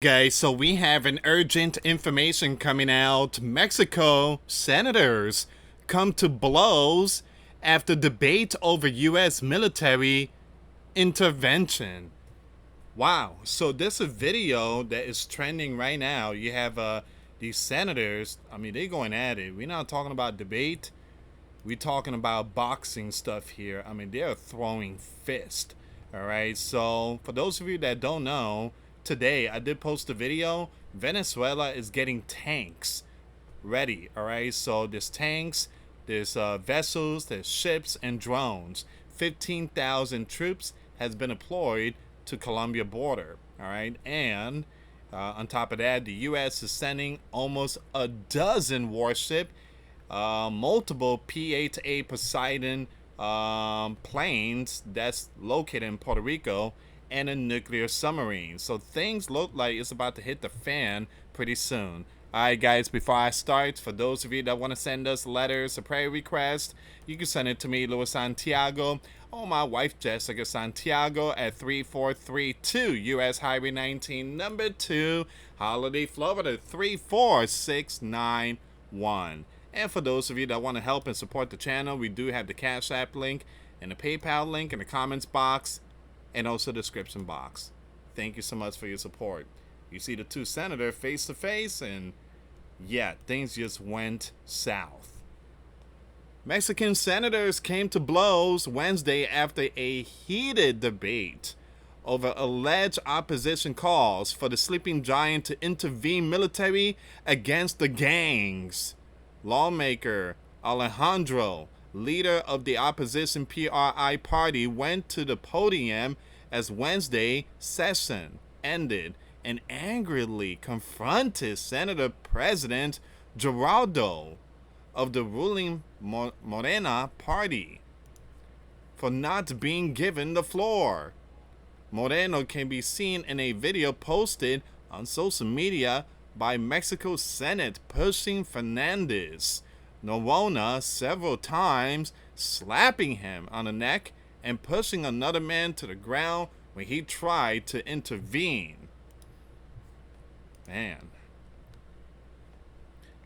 Guys, so we have an urgent information coming out. Mexico senators come to blows after debate over US military intervention. Wow. So this is a video that is trending right now. You have these senators, I mean, they're going at it. We're not talking about debate. We're talking about boxing stuff here. I mean, they're throwing fists. All right. So for those of you that don't know, today I did post a video. Venezuela is getting tanks ready. All right. So there's tanks, there's vessels, there's ships and drones. 15,000 troops has been deployed to Colombia border. All right. And on top of that, the U.S. is sending almost a dozen warships, multiple P-8A Poseidon planes that's located in Puerto Rico, and a nuclear submarine. So things look like it's about to hit the fan pretty soon. Alright guys, before I start, for those of you that want to send us letters or prayer requests, you can send it to me, US Santiago, or my wife Jessica Santiago at 3432 US Highway 19, number 2, Holiday, Florida 34691. And for those of you that want to help and support the channel, we do have the Cash App link and the PayPal link in the comments box and also the description box. Thank you so much for your support. You see the two senators face to face, and yeah, things just went south. Mexican senators came to blows Wednesday after a heated debate over alleged opposition calls for the sleeping giant to intervene military against the gangs. Lawmaker Alejandro, leader of the opposition PRI party, went to the podium as Wednesday session ended and angrily confronted Senator President Geraldo of the ruling Morena party for not being given the floor. Moreno can be seen in a video posted on social media by Mexico Senate pushing Fernandez Noroña several times, slapping him on the neck and pushing another man to the ground when he tried to intervene. Man.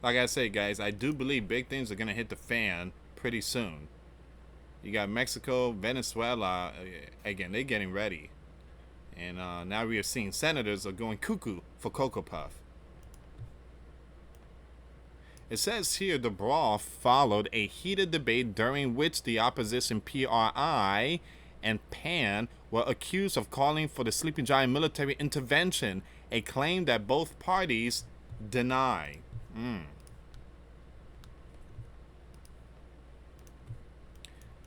Like I say, guys, I do believe big things are going to hit the fan pretty soon. You got Mexico, Venezuela, again, they're getting ready. And now we are seeing senators are going cuckoo for Cocoa Puff. It says here the brawl followed a heated debate during which the opposition PRI and PAN were accused of calling for the sleeping giant military intervention, a claim that both parties deny.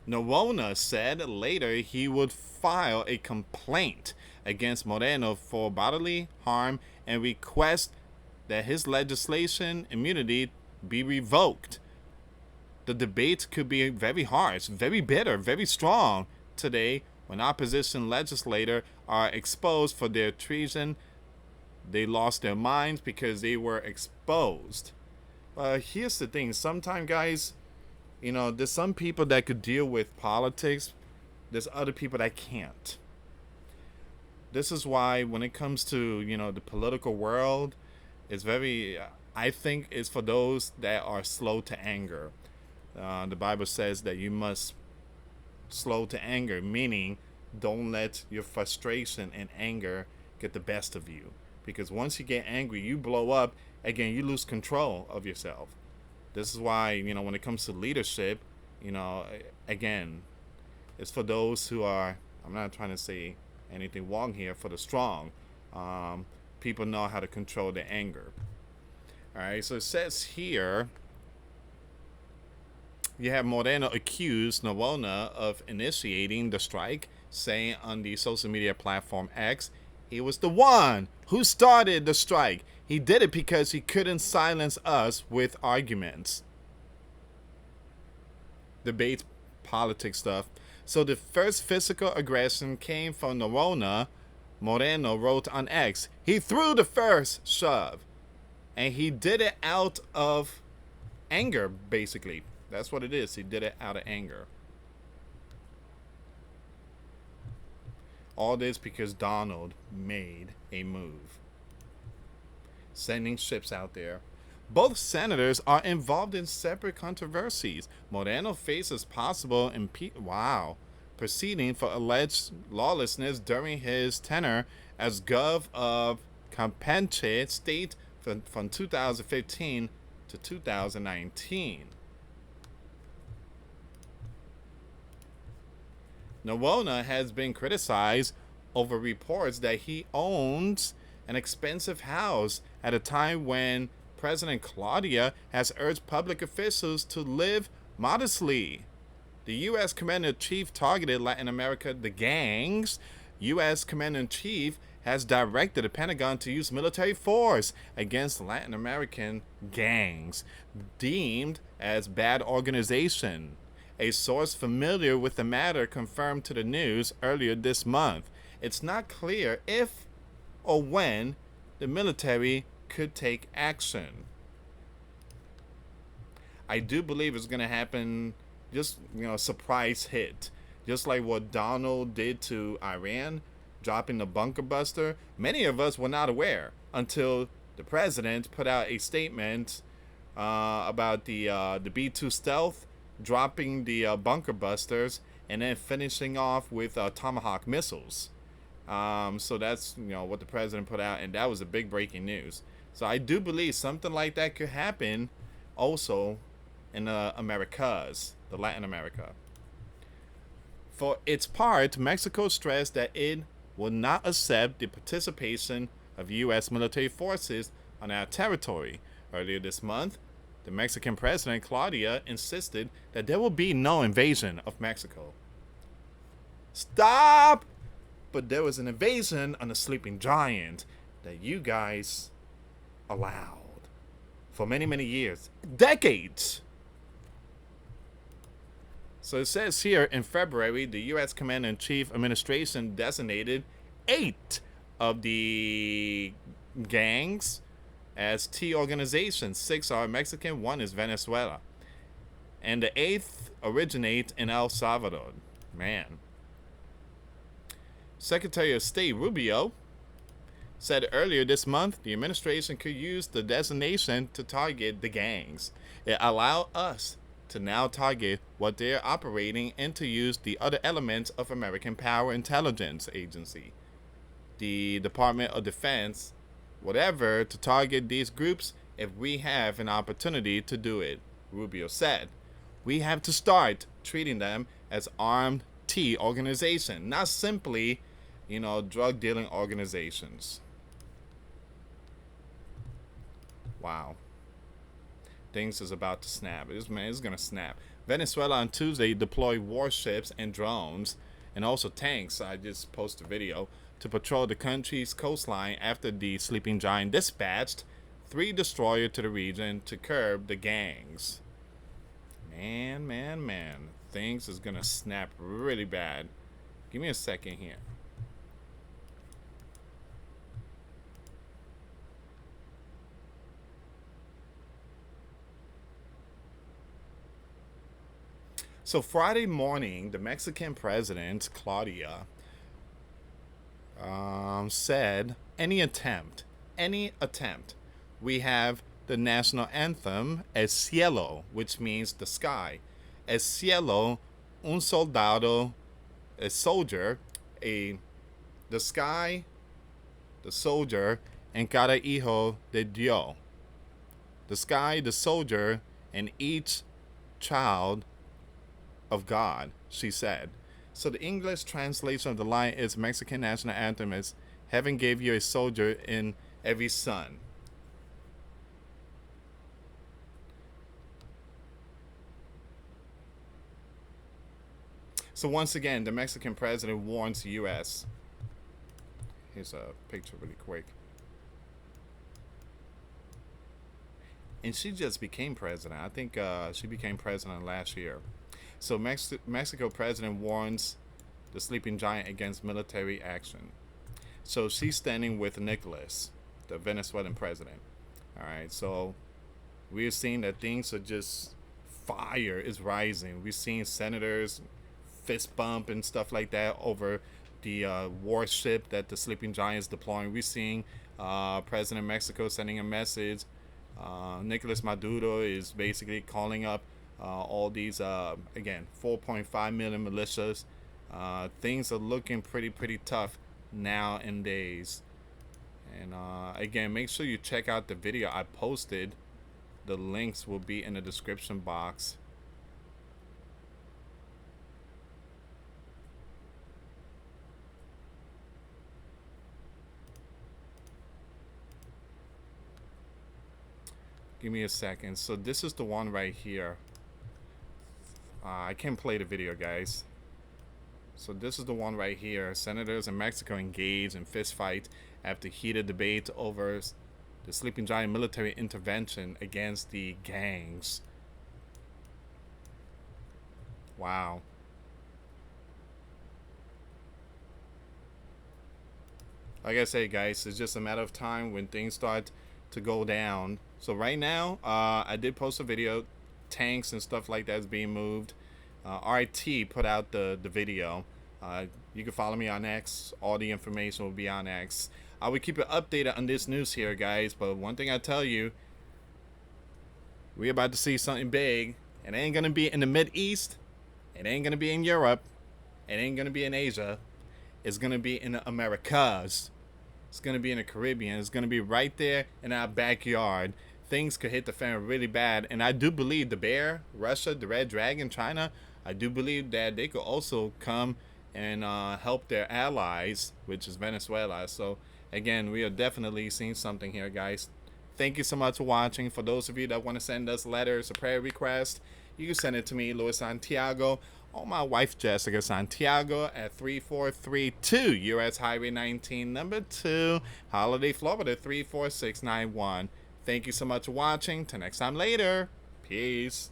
Noroña said later he would file a complaint against Moreno for bodily harm and request that his legislation immunity be revoked. The debate could be very harsh, very bitter, very strong today when opposition legislators are exposed for their treason. They lost their minds because they were exposed. Here's the thing. Sometimes, guys, you know, there's some people that could deal with politics. There's other people that can't. This is why when it comes to, you know, the political world, it's very... I think it's for those that are slow to anger. The Bible says that you must slow to anger, meaning don't let your frustration and anger get the best of you. Because once you get angry, you blow up, again, you lose control of yourself. This is why, you know, when it comes to leadership, you know, again, it's for those who are, I'm not trying to say anything wrong here, for the strong. People know how to control their anger. All right, so it says here, you have Moreno accused Noroña of initiating the strike, saying on the social media platform X, he was the one who started the strike. He did it because he couldn't silence us with arguments. Debate, politics stuff. So the first physical aggression came from Noroña. Moreno wrote on X, he threw the first shove. And he did it out of anger, basically. That's what it is. He did it out of anger. All this because Donald made a move. sending ships out there. Both senators are involved in separate controversies. Moreno faces possible proceeding for alleged lawlessness during his tenure as Gov of Campeche State from 2015 to 2019. Nowona has been criticized over reports that he owns an expensive house at a time when President Claudia has urged public officials to live modestly. The U.S. Commander-in-Chief targeted Latin America, the gangs. U.S. Commander-in-Chief has directed the Pentagon to use military force against Latin American gangs, deemed as bad organization. A source familiar with the matter confirmed to the news earlier this month. It's not clear if or when the military could take action. I do believe it's going to happen, just, surprise hit. Just like what Donald did to Iran, dropping the bunker buster. Many of us were not aware until the president put out a statement about the B-2 stealth, dropping the bunker busters, and then finishing off with Tomahawk missiles. So that's what the president put out, and that was a big breaking news. So I do believe something like that could happen also in the Americas, the Latin America. For its part, Mexico stressed that it will not accept the participation of U.S. military forces on our territory. Earlier this month, the Mexican president, Claudia, insisted that there will be no invasion of Mexico. Stop! But there was an invasion on the sleeping giant that you guys allowed for many, many years, decades. So it says here in February, the U.S. Commander-in-Chief administration designated 8 of the gangs as T organizations. 6 are Mexican, 1 is Venezuela. And the 8th originates in El Salvador. Man. Secretary of State Rubio said earlier this month the administration could use the designation to target the gangs. It allowed us to now target what they're operating and to use the other elements of American Power Intelligence Agency, the Department of Defense, whatever, to target these groups if we have an opportunity to do it, Rubio said. We have to start treating them as armed T organization, not simply, drug dealing organizations. Wow. Things is about to snap. This man is going to snap. Venezuela on Tuesday deployed warships and drones and also tanks. I just posted a video to patrol the country's coastline after the sleeping giant dispatched 3 destroyers to the region to curb the gangs. Man. Things is going to snap really bad. Give me a second here. So Friday morning, the Mexican president, Claudia, said, any attempt, we have the national anthem, El Cielo, which means the sky. El Cielo, un soldado, a soldier, the sky, the soldier, and cada hijo de Dios. The sky, the soldier, and each child of God, she said. So the English translation of the line is Mexican national anthem is heaven gave you a soldier in every son. So once again, the Mexican president warns the U.S. Here's a picture really quick. And she just became president. I think she became president last year. So Mexico president warns the sleeping giant against military action. So she's standing with Nicolas, the Venezuelan president. All right, so we're seeing that things are just, fire is rising. We're seeing senators fist bump and stuff like that over the warship that the sleeping giant is deploying. We're seeing President of Mexico sending a message. Nicolas Maduro is basically calling up all these, again, 4.5 million militias. Things are looking pretty tough nowadays. And again, make sure you check out the video I posted. The links will be in the description box. Give me a second. So this is the one right here. I can't play the video, guys. So this is the one right here. Senators in Mexico engage in fistfight after heated debate over the sleeping giant military intervention against the gangs. Wow. Like I say, guys, it's just a matter of time when things start to go down. So right now, I did post a video. Tanks and stuff like that is being moved. RIT put out the video. You can follow me on X. All the information will be on X. I will keep you updated on this news here, guys. But one thing I tell you, we're about to see something big. It ain't going to be in the Mideast. It ain't going to be in Europe. It ain't going to be in Asia. It's going to be in the Americas. It's going to be in the Caribbean. It's going to be right there in our backyard. Things could hit the fan really bad. And I do believe the bear, Russia, the Red Dragon, China, I do believe that they could also come and help their allies, which is Venezuela. So, again, we are definitely seeing something here, guys. Thank you so much for watching. For those of you that want to send us letters or prayer requests, you can send it to me, US Santiago, or my wife, Jessica Santiago, at 3432 US Highway 19, number 2, Holiday, Florida, 34691. Thank you so much for watching. Till next time later. Peace.